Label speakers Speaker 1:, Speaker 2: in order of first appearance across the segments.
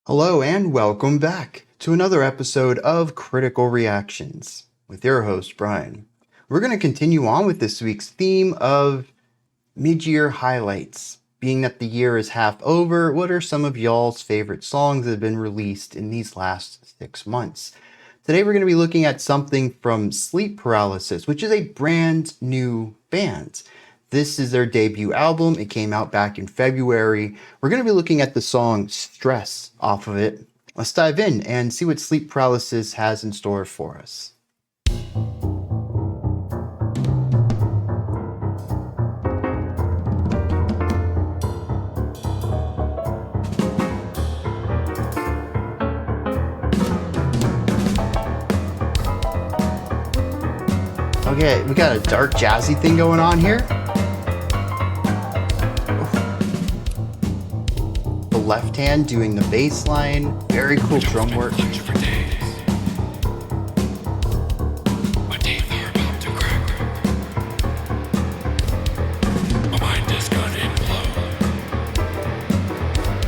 Speaker 1: Hello and welcome back to another episode of Critical Reactions with your host, Bryan. We're going to continue on with this week's theme of mid-year highlights. Being that the year is half over, what are some of y'all's favorite songs that have been released in these last 6 months? Today we're going to be looking at something from Sleep Paralysis, which is a brand new band. This is their debut album. It came out back in February. We're going to be looking at the song Stress off of it. Let's dive in and see what Sleep Paralysis has in store for us. Okay, we got a dark jazzy thing going on here. The left hand doing the bass line. Very cool drum work.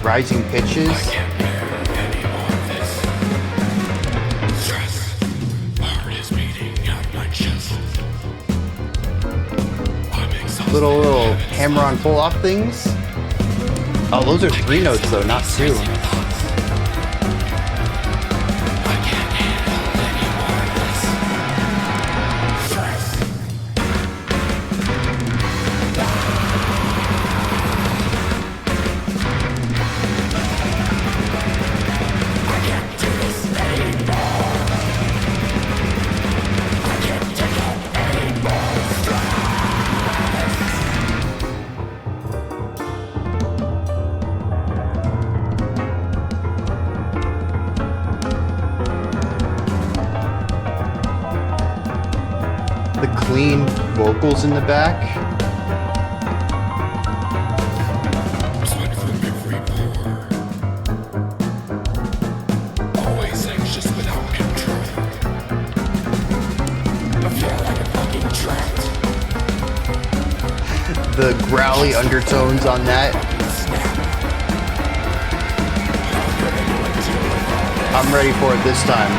Speaker 1: Rising pitches. Little hammer-on pull-off things. Oh, those are 3 notes though, not 2. The clean vocals in the back.
Speaker 2: Always anxious without control. I feel like a fucking trapped.
Speaker 1: The growly undertones on that. I'm ready for it this time.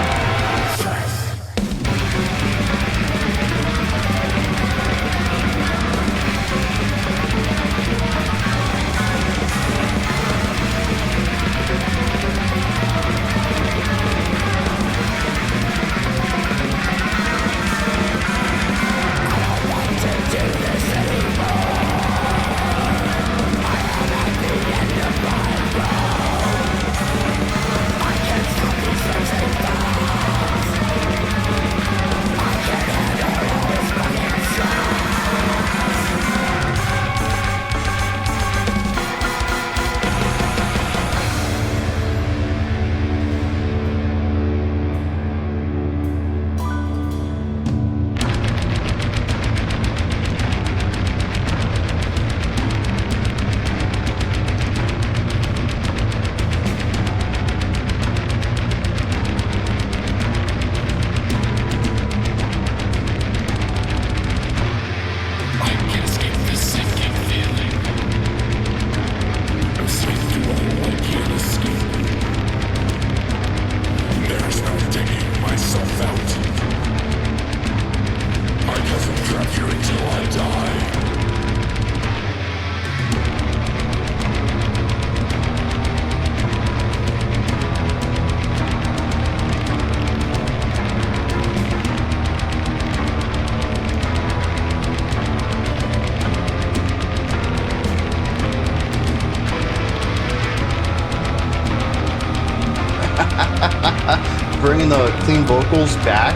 Speaker 1: Bringing the clean vocals back.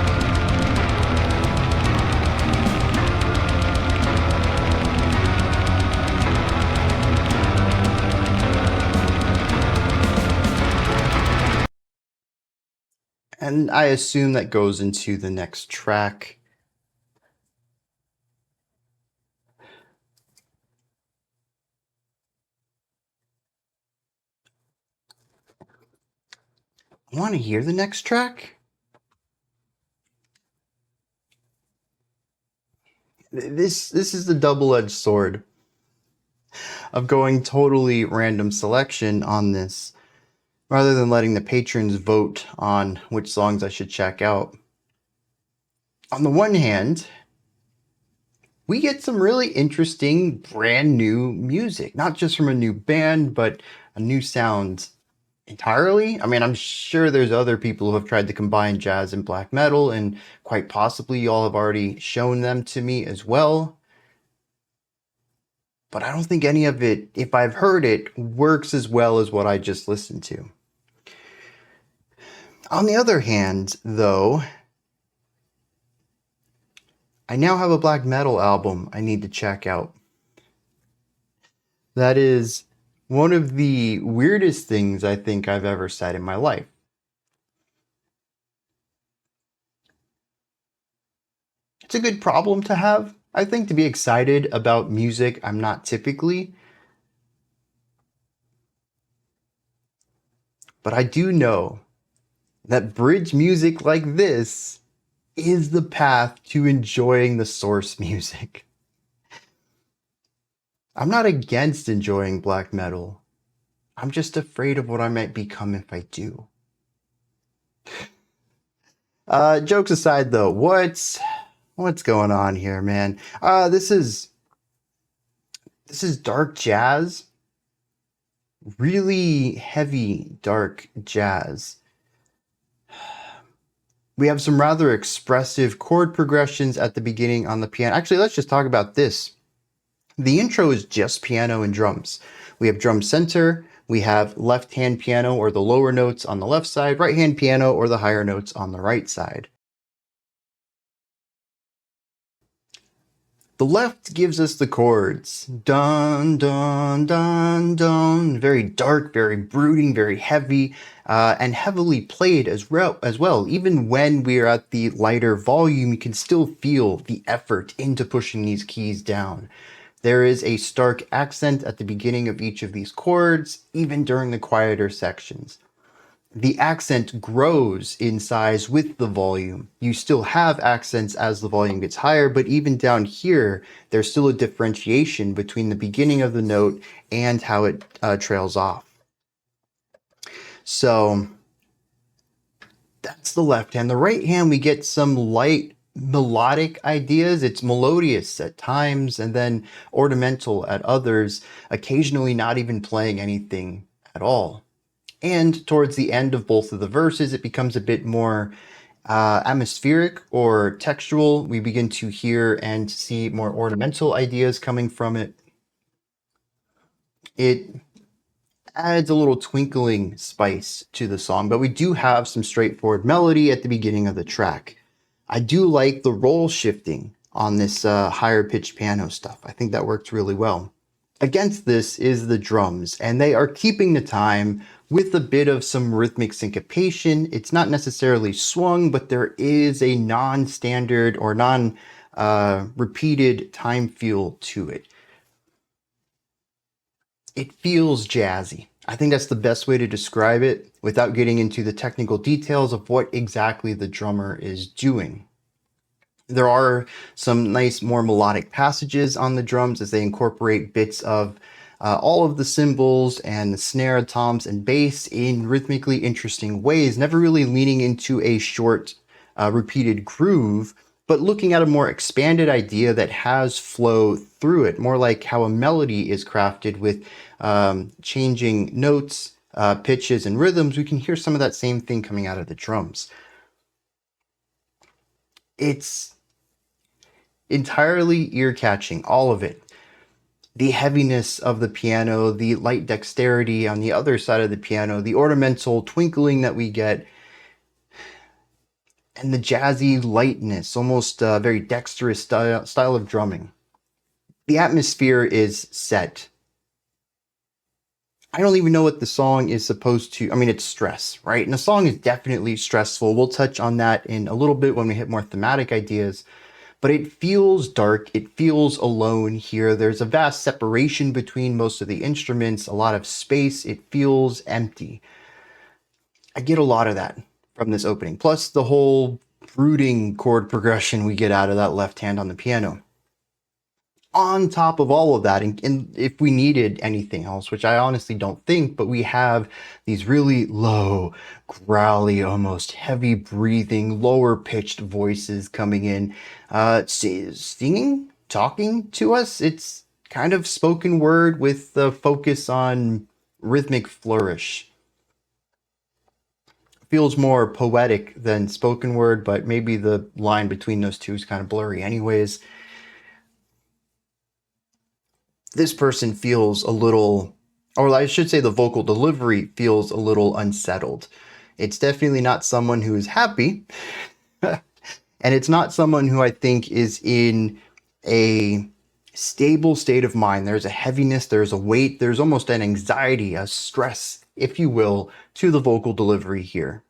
Speaker 1: And I assume that goes into the next track. I want to hear the next track. This is the double-edged sword of going totally random selection on this. rather than letting the patrons vote on which songs I should check out. On the one hand, we get some really interesting brand new music, not just from a new band, but a new sound entirely. I mean, I'm sure there's other people who have tried to combine jazz and black metal, and quite possibly y'all have already shown them to me as well. But I don't think any of it, if I've heard it, works as well as what I just listened to. On the other hand, though, I now have a black metal album I need to check out. That is one of the weirdest things I think I've ever said in my life. It's a good problem to have, I think, to be excited about music I'm not typically. But I do know that bridge music like this is the path to enjoying the source music. I'm not against enjoying black metal. I'm just afraid of what I might become if I do. Jokes aside though, what's going on here, man? This is dark jazz. Really heavy dark jazz. We have some rather expressive chord progressions at the beginning on the piano. Actually, let's just talk about this. The intro is just piano and drums. We have drum center, we have left hand piano or the lower notes on the left side, right hand piano or the higher notes on the right side. The left gives us the chords. Dun, dun, dun, dun. Very dark, very brooding, very heavy, and heavily played as well. Even when we're at the lighter volume, you can still feel the effort into pushing these keys down. There is a stark accent at the beginning of each of these chords, even during the quieter sections. The accent grows in size with the volume. You still have accents as the volume gets higher, but even down here, there's still a differentiation between the beginning of the note and how it trails off. So that's the left hand. The right hand, we get some light melodic ideas. It's melodious at times and then ornamental at others, occasionally not even playing anything at all. And towards the end of both of the verses, it becomes a bit more atmospheric or textual. We begin to hear and see more ornamental ideas coming from it. It adds a little twinkling spice to the song, but we do have some straightforward melody at the beginning of the track. I do like the roll shifting on this higher pitched piano stuff. I think that works really well. Against this is the drums, and they are keeping the time with a bit of some rhythmic syncopation. It's not necessarily swung, but there is a non-standard or non-repeated time feel to it. It feels jazzy. I think that's the best way to describe it without getting into the technical details of what exactly the drummer is doing. There are some nice, more melodic passages on the drums as they incorporate bits of all of the cymbals and the snare, toms, and bass in rhythmically interesting ways, never really leaning into a short, repeated groove, but looking at a more expanded idea that has flow through it, more like how a melody is crafted with changing notes, pitches, and rhythms. We can hear some of that same thing coming out of the drums. It's entirely ear-catching, all of it. The heaviness of the piano, the light dexterity on the other side of the piano, the ornamental twinkling that we get, and the jazzy lightness, almost very dexterous style of drumming. The atmosphere is set. I don't even know what the song is supposed to, I mean, it's stress, right? And the song is definitely stressful. We'll touch on that in a little bit when we hit more thematic ideas. But it feels dark, it feels alone here. There's a vast separation between most of the instruments, a lot of space, it feels empty. I get a lot of that from this opening, plus the whole brooding chord progression we get out of that left hand on the piano. on top of all of that, and if we needed anything else, which I honestly don't think, but we have these really low, growly, almost heavy breathing, lower pitched voices coming in, singing, talking to us. It's kind of spoken word with the focus on rhythmic flourish. Feels more poetic than spoken word, but maybe the line between those two is kind of blurry anyways. This person feels a little, or I should say the vocal delivery feels a little unsettled. It's definitely not someone who is happy, and it's not someone who I think is in a stable state of mind. There's a heaviness, there's a weight, there's almost an anxiety, a stress, if you will, to the vocal delivery here.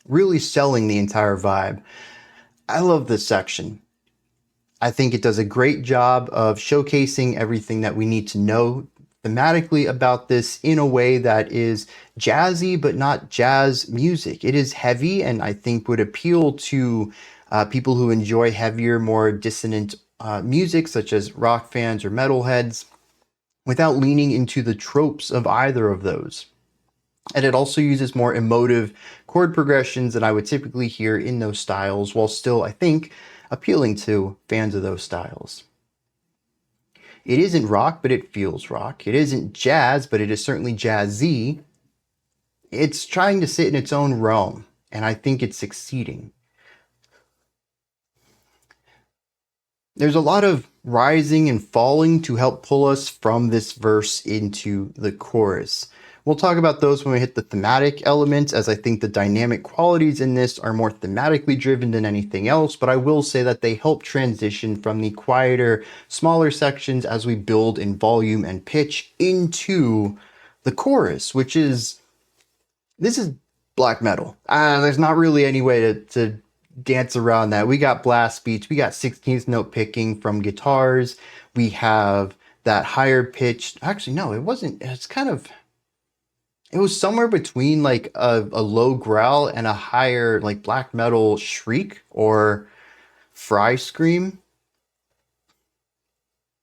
Speaker 1: Really selling the entire vibe. I love this section. I think it does a great job of showcasing everything that we need to know thematically about this in a way that is jazzy, but not jazz music. It is heavy, and I think would appeal to people who enjoy heavier, more dissonant music, such as rock fans or metalheads, without leaning into the tropes of either of those. And it also uses more emotive chord progressions than I would typically hear in those styles, while still, I think, appealing to fans of those styles. It isn't rock, but it feels rock. It isn't jazz, but it is certainly jazzy. It's trying to sit in its own realm, and I think it's succeeding. There's a lot of rising and falling to help pull us from this verse into the chorus. We'll talk about those when we hit the thematic elements, as I think the dynamic qualities in this are more thematically driven than anything else, but I will say that they help transition from the quieter, smaller sections as we build in volume and pitch into the chorus, which is, this is black metal. There's not really any way to dance around that. We got blast beats, we got 16th note picking from guitars, we have that higher pitched, actually no, it wasn't, it's kind of, it was somewhere between like a low growl and a higher like black metal shriek or fry scream.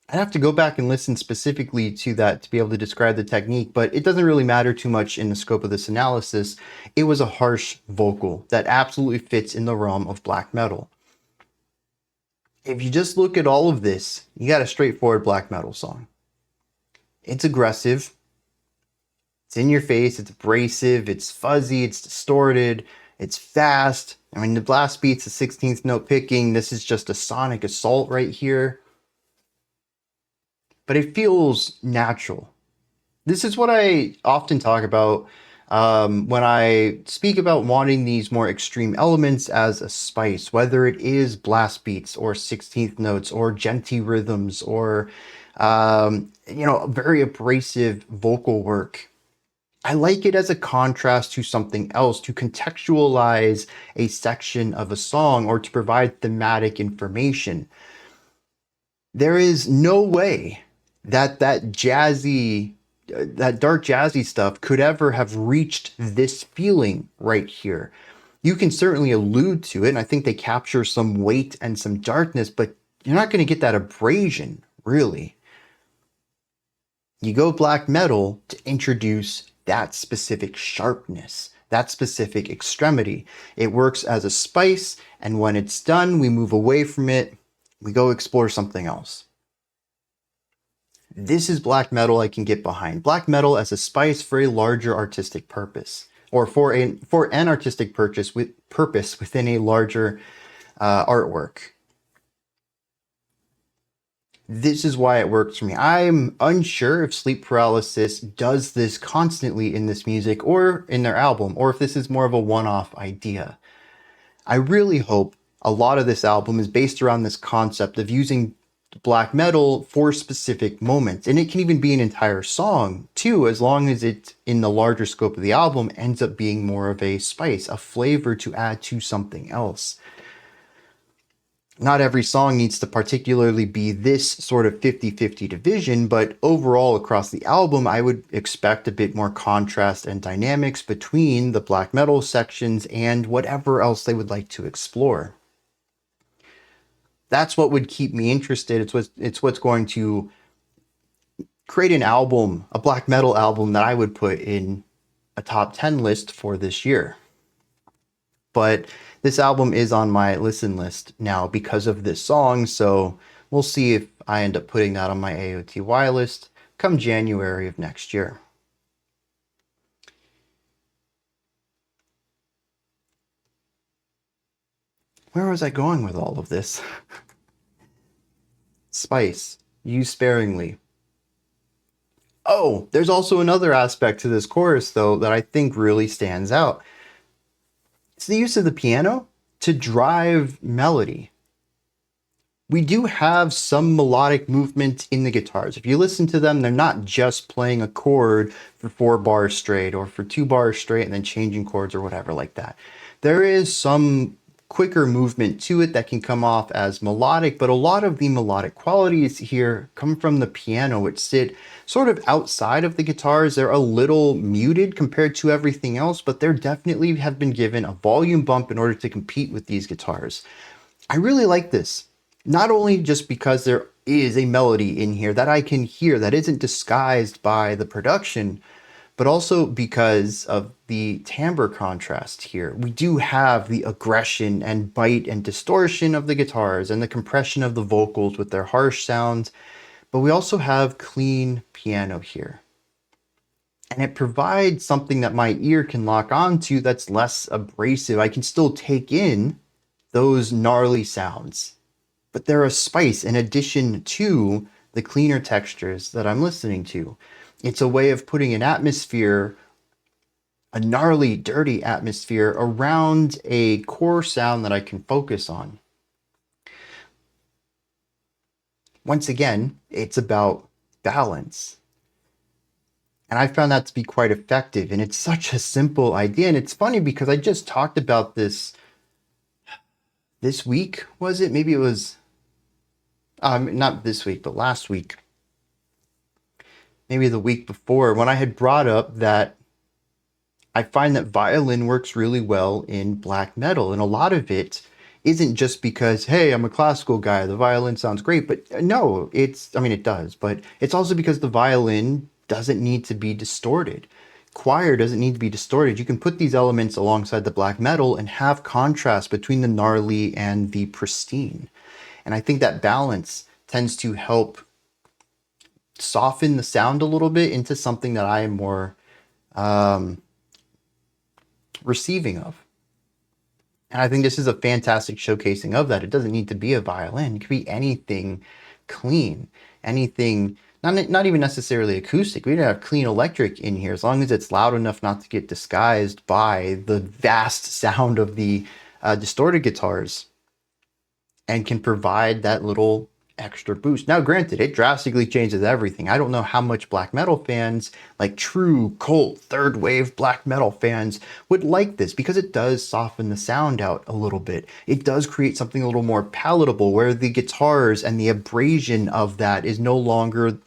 Speaker 1: I'd have to go back and listen specifically to that to be able to describe the technique, but it doesn't really matter too much in the scope of this analysis. It was a harsh vocal that absolutely fits in the realm of black metal. If you just look at all of this, you got a straightforward black metal song. It's aggressive. It's in your face, it's abrasive, it's fuzzy, it's distorted, it's fast. I mean, the blast beats, the 16th note picking, this is just a sonic assault right here. But it feels natural. This is what I often talk about when I speak about wanting these more extreme elements as a spice, whether it is blast beats or 16th notes or genty rhythms or, very abrasive vocal work. I like it as a contrast to something else, to contextualize a section of a song or to provide thematic information. There is no way that dark jazzy stuff could ever have reached this feeling right here. You can certainly allude to it, and I think they capture some weight and some darkness, but you're not going to get that abrasion, really. You go black metal to introduce that specific sharpness, that specific extremity. It works as a spice, and when it's done, we move away from it, we go explore something else. This is black metal I can get behind. Black metal as a spice for a larger artistic purpose, or for an artistic purpose within a larger artwork. This is why it works for me. I'm unsure if Sleep Paralysis does this constantly in this music or in their album, or if this is more of a one-off idea. I really hope a lot of this album is based around this concept of using black metal for specific moments. And it can even be an entire song too, as long as it, in the larger scope of the album, ends up being more of a spice, a flavor to add to something else. Not every song needs to particularly be this sort of 50-50 division, but overall across the album, I would expect a bit more contrast and dynamics between the black metal sections and whatever else they would like to explore. That's what would keep me interested. It's what's going to create an album, a black metal album that I would put in a top 10 list for this year. But this album is on my listen list now because of this song, so we'll see if I end up putting that on my AOTY list come January of next year. Where was I going with all of this? Spice, use sparingly. Oh, there's also another aspect to this chorus, though, that I think really stands out. It's the use of the piano to drive melody. We do have some melodic movement in the guitars. If you listen to them, they're not just playing a chord for 4 bars straight or for 2 bars straight and then changing chords or whatever like that. There is some quicker movement to it that can come off as melodic, but a lot of the melodic qualities here come from the piano, which sit sort of outside of the guitars. They're a little muted compared to everything else, but they're definitely have been given a volume bump in order to compete with these guitars. I really like this, not only just because there is a melody in here that I can hear that isn't disguised by the production, but also because of the timbre contrast here. We do have the aggression and bite and distortion of the guitars and the compression of the vocals with their harsh sounds, but we also have clean piano here. And it provides something that my ear can lock onto that's less abrasive. I can still take in those gnarly sounds, but they're a spice in addition to the cleaner textures that I'm listening to. It's a way of putting an atmosphere, a gnarly, dirty atmosphere around a core sound that I can focus on. Once again, it's about balance. And I found that to be quite effective. And it's such a simple idea. And it's funny because I just talked about this week, was it? Maybe it was, not this week, but last week. Maybe the week before, when I had brought up that I find that violin works really well in black metal. And a lot of it isn't just because, hey, I'm a classical guy, the violin sounds great. But no, it does. But it's also because the violin doesn't need to be distorted. Choir doesn't need to be distorted. You can put these elements alongside the black metal and have contrast between the gnarly and the pristine. And I think that balance tends to help soften the sound a little bit into something that I am more receiving of. And I think this is a fantastic showcasing of that. It doesn't need to be a violin. It could be anything clean, anything, not even necessarily acoustic. We don't have clean electric in here, as long as it's loud enough not to get disguised by the vast sound of the distorted guitars and can provide that little extra boost. Now, granted, it drastically changes everything. I don't know how much black metal fans, like true cult third wave black metal fans, would like this, because it does soften the sound out a little bit. It does create something a little more palatable, where the guitars and the abrasion of that is no longer,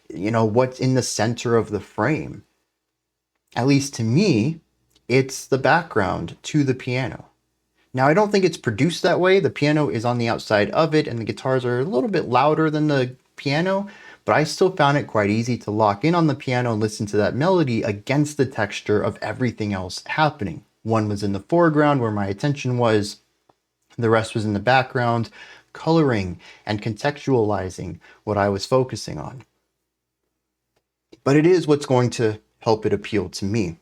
Speaker 1: what's in the center of the frame. At least to me, it's the background to the piano. Now, I don't think it's produced that way. The piano is on the outside of it, and the guitars are a little bit louder than the piano, but I still found it quite easy to lock in on the piano and listen to that melody against the texture of everything else happening. One was in the foreground where my attention was, the rest was in the background, coloring and contextualizing what I was focusing on. But it is what's going to help it appeal to me.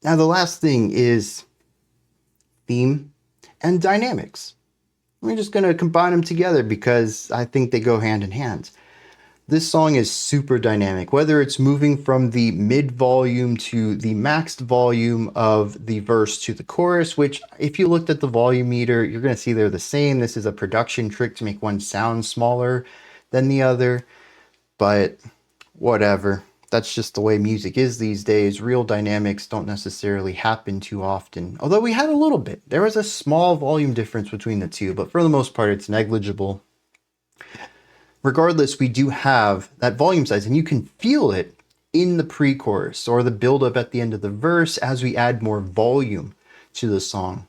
Speaker 1: Now, the last thing is theme and dynamics. We're just going to combine them together because I think they go hand in hand. This song is super dynamic, whether it's moving from the mid volume to the maxed volume of the verse to the chorus, which if you looked at the volume meter, you're going to see they're the same. This is a production trick to make one sound smaller than the other, but whatever. That's just the way music is these days. Real dynamics don't necessarily happen too often. Although we had a little bit. There was a small volume difference between the two, but for the most part, it's negligible. Regardless, we do have that volume size, and you can feel it in the pre-chorus or the build-up at the end of the verse as we add more volume to the song.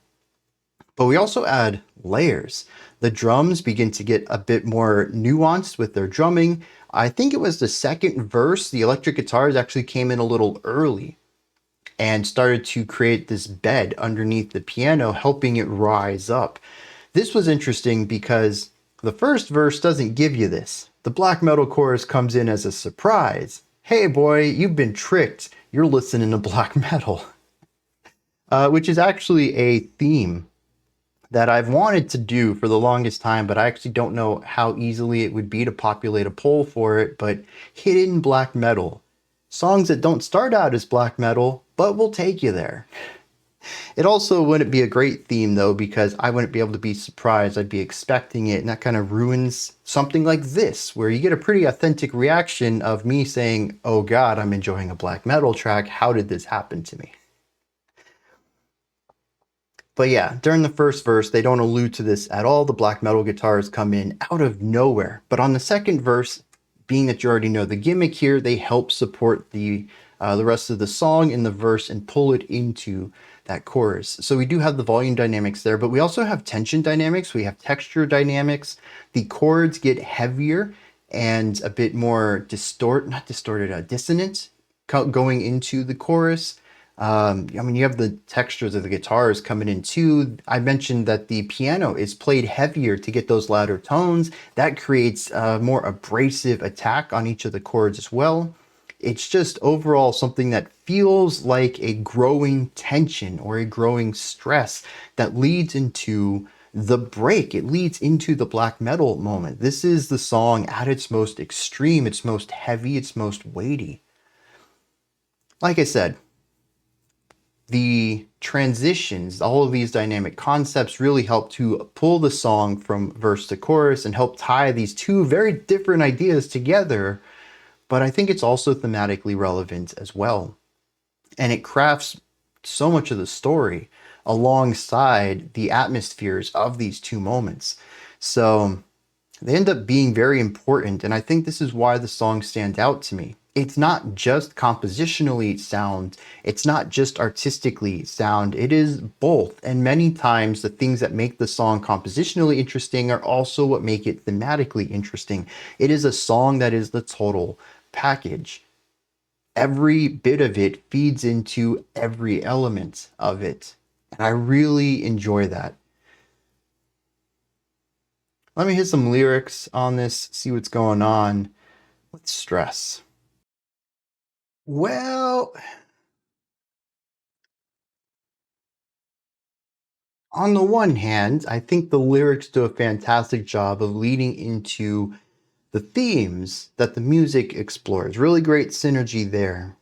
Speaker 1: But we also add layers. The drums begin to get a bit more nuanced with their drumming. I think it was the second verse, the electric guitars actually came in a little early and started to create this bed underneath the piano, helping it rise up. This was interesting because the first verse doesn't give you this. The black metal chorus comes in as a surprise. Hey boy, you've been tricked. You're listening to black metal. Which is actually a theme that I've wanted to do for the longest time, but I actually don't know how easily it would be to populate a poll for it. But hidden black metal. Songs that don't start out as black metal, but will take you there. It also wouldn't be a great theme though, because I wouldn't be able to be surprised. I'd be expecting it, and that kind of ruins something like this, where you get a pretty authentic reaction of me saying, oh God, I'm enjoying a black metal track. How did this happen to me? But yeah, during the first verse, they don't allude to this at all. The black metal guitars come in out of nowhere. But on the second verse, being that you already know the gimmick here, they help support the rest of the song in the verse and pull it into that chorus. So we do have the volume dynamics there, but we also have tension dynamics. We have texture dynamics. The chords get heavier and a bit more dissonant going into the chorus. I mean, you have the textures of the guitars coming in too. I mentioned that the piano is played heavier to get those louder tones. That creates a more abrasive attack on each of the chords as well. It's just overall something that feels like a growing tension or a growing stress that leads into the break. It leads into the black metal moment. This is the song at its most extreme, its most heavy, its most weighty. Like I said, the transitions, all of these dynamic concepts really help to pull the song from verse to chorus and help tie these two very different ideas together. But I think it's also thematically relevant as well. And it crafts so much of the story alongside the atmospheres of these two moments. So they end up being very important. And I think this is why the song stands out to me. It's not just compositionally sound, it's not just artistically sound, it is both. And many times the things that make the song compositionally interesting are also what make it thematically interesting. It is a song that is the total package. Every bit of it feeds into every element of it. And I really enjoy that. Let me hit some lyrics on this, see what's going on with stress. Well, on the one hand, I think the lyrics do a fantastic job of leading into the themes that the music explores. Really great synergy there.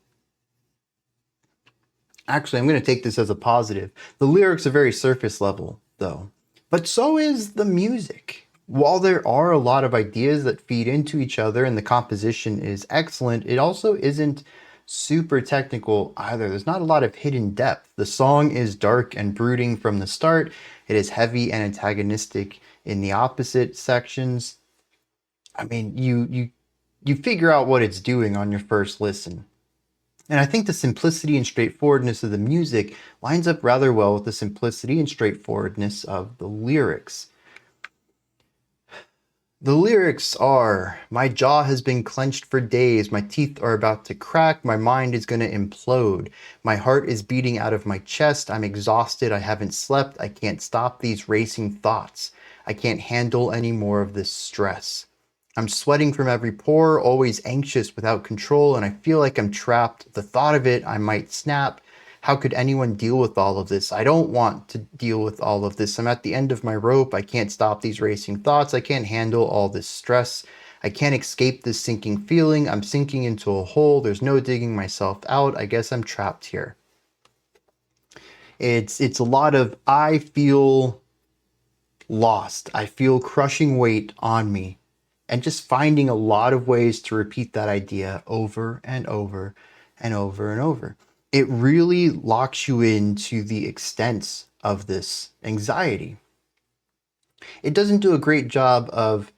Speaker 1: Actually, I'm going to take this as a positive. The lyrics are very surface level, though, but so is the music. While there are a lot of ideas that feed into each other and the composition is excellent, it also isn't super technical either. There's not a lot of hidden depth. The song is dark and brooding from the start. It is heavy and antagonistic in the opposite sections. I mean, you figure out what it's doing on your first listen. And I think the simplicity and straightforwardness of the music lines up rather well with the simplicity and straightforwardness of the lyrics. The lyrics are, my jaw has been clenched for days, my teeth are about to crack, my mind is going to implode, my heart is beating out of my chest, I'm exhausted, I haven't slept, I can't stop these racing thoughts, I can't handle any more of this stress. I'm sweating from every pore, always anxious without control, and I feel like I'm trapped. The thought of it, I might snap. How could anyone deal with all of this? I don't want to deal with all of this. I'm at the end of my rope. I can't stop these racing thoughts. I can't handle all this stress. I can't escape this sinking feeling. I'm sinking into a hole. There's no digging myself out. I guess I'm trapped here. It's a lot of, I feel lost. I feel crushing weight on me. And just finding a lot of ways to repeat that idea over and over and over and over. It really locks you into the extent of this anxiety. It doesn't do a great job of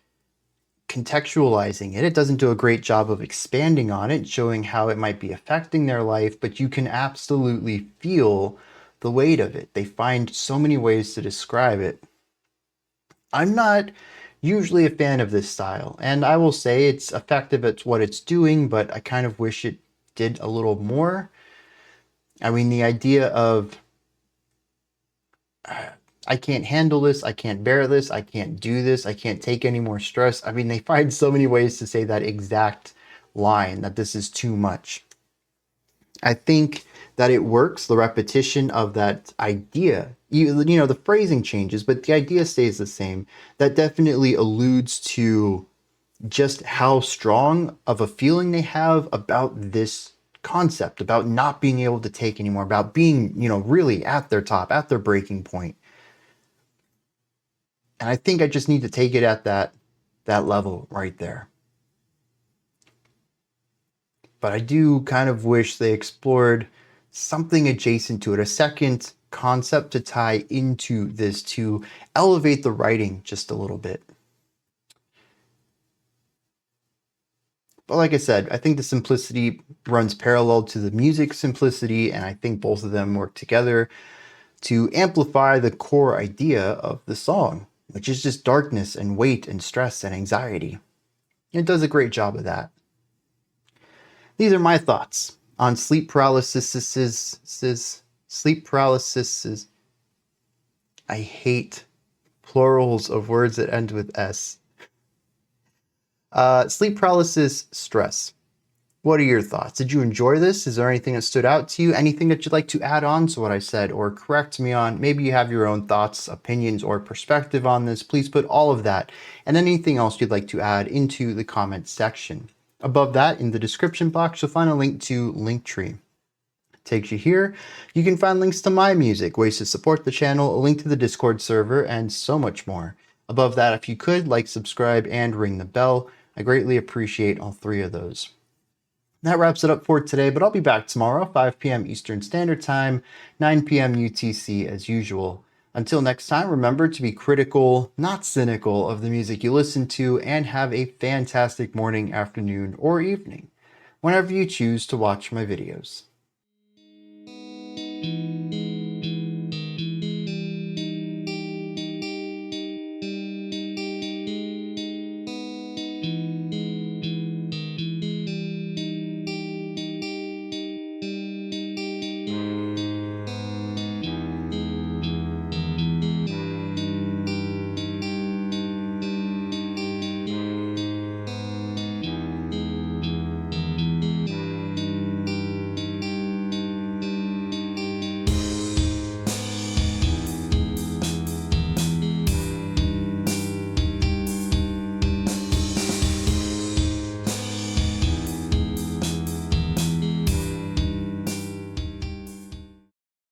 Speaker 1: contextualizing it. It doesn't do a great job of expanding on it, showing how it might be affecting their life, but you can absolutely feel the weight of it. They find so many ways to describe it. I'm not usually a fan of this style, and I will say it's effective at what it's doing, but I kind of wish it did a little more. I mean, the idea of I can't handle this, I can't bear this, I can't do this, I can't take any more stress. I mean, they find so many ways to say that exact line, that this is too much. I think that it works, the repetition of that idea. You know, the phrasing changes, but the idea stays the same. That definitely alludes to just how strong of a feeling they have about this concept, about not being able to take anymore, about being, you know, really at their top, at their breaking point. And I think I just need to take it at that level right there. But I do kind of wish they explored something adjacent to it, a second concept to tie into this to elevate the writing just a little bit. But like I said, I think the simplicity runs parallel to the music simplicity, and I think both of them work together to amplify the core idea of the song, which is just darkness and weight and stress and anxiety. It does a great job of that. These are my thoughts on sleep paralysis. Sleep paralysis. I hate plurals of words that end with S. Sleep paralysis, stress. What are your thoughts? Did you enjoy this? Is there anything that stood out to you? Anything that you'd like to add on to what I said or correct me on? Maybe you have your own thoughts, opinions, or perspective on this. Please put all of that and anything else you'd like to add into the comments section. Above that, in the description box, you'll find a link to Linktree. Takes you here. You can find links to my music, ways to support the channel, a link to the Discord server, and so much more. Above that, if you could, like, subscribe, and ring the bell. I greatly appreciate all three of those. That wraps it up for today, but I'll be back tomorrow, 5 p.m. Eastern Standard Time, 9 p.m. UTC as usual. Until next time, remember to be critical, not cynical, of the music you listen to, and have a fantastic morning, afternoon, or evening, whenever you choose to watch my videos.